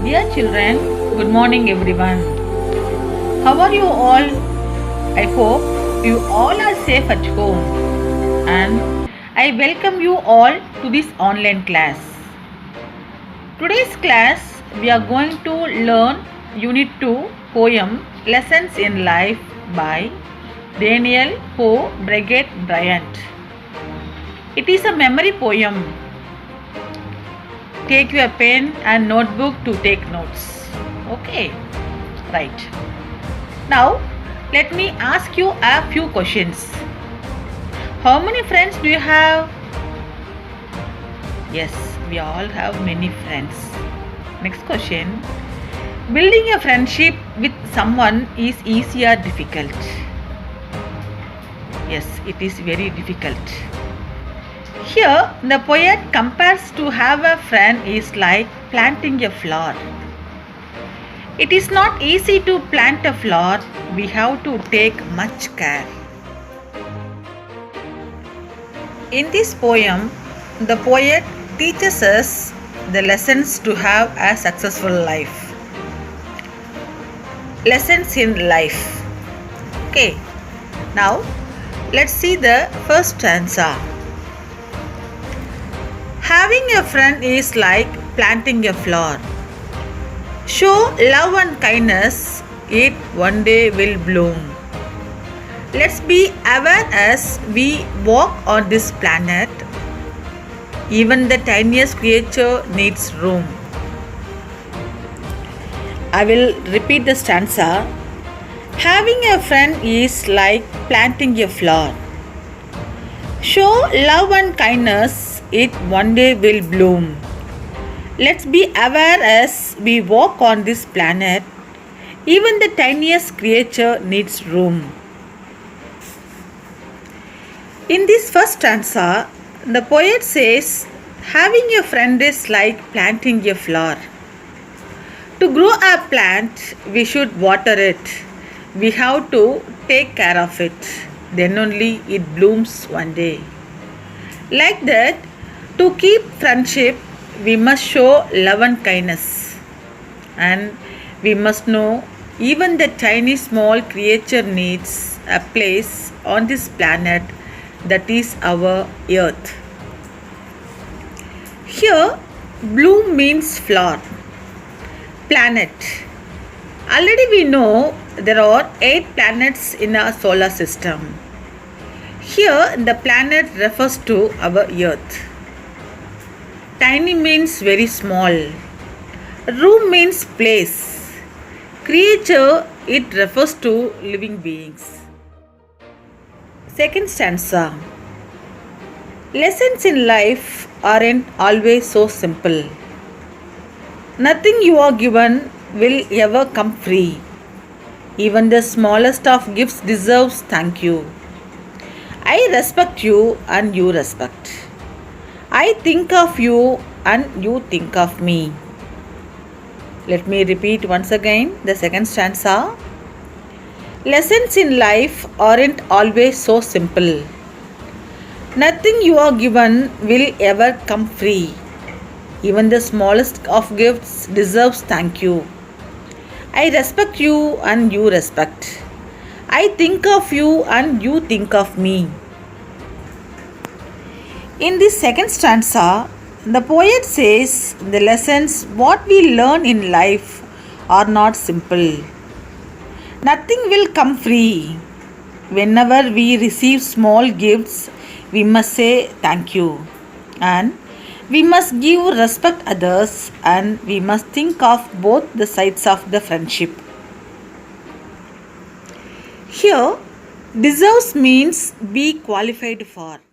Dear children, good morning everyone. How are you all? I hope you all are safe at home and I welcome you all to this online class. Today's class we are going to learn Unit 2 poem Lessons in Life by Daniel Ho Breguet Bryant. It is a memory poem. Take your pen and notebook to take notes. Okay, right. Now, let me ask you a few questions. How many friends do you have? Yes, we all have many friends. Next question. Building a friendship with someone is easy or difficult? Yes, it is very difficult. Here, the poet compares to have a friend is like planting a flower. It is not easy to plant a flower. We have to take much care. In this poem, the poet teaches us the lessons to have a successful life. Lessons in life. Okay, now let's see the first stanza. Having a friend is like planting a flower. Show love and kindness, it one day will bloom. Let's be aware as we walk on this planet. Even the tiniest creature needs room. I will repeat the stanza. Having a friend is like planting a flower. Show love and kindness, it one day will bloom. Let's be aware as we walk on this planet. Even the tiniest creature needs room. In this first stanza, the poet says, having a friend is like planting a flower. To grow a plant, we should water it. We have to take care of it. Then only it blooms one day. Like that, to keep friendship, we must show love and kindness. And we must know even the tiny small creature needs a place on this planet, that is our earth. Here, bloom means flower. Planet. Already we know there are 8 planets in our solar system. Here, the planet refers to our earth. Tiny means very small. Room means place. Creature, it refers to living beings. Second stanza. Lessons in life aren't always so simple. Nothing you are given will ever come free. Even the smallest of gifts deserves thank you. I respect you and you respect. I think of you and you think of me. Let me repeat once again the second stanza. Lessons in life aren't always so simple. Nothing you are given will ever come free. Even the smallest of gifts deserves thank you. I respect you and you respect. I think of you and you think of me. In this second stanza, the poet says the lessons what we learn in life are not simple. Nothing will come free. Whenever we receive small gifts, we must say thank you. And we must give respect others and we must think of both the sides of the friendship. Here, deserves means be qualified for.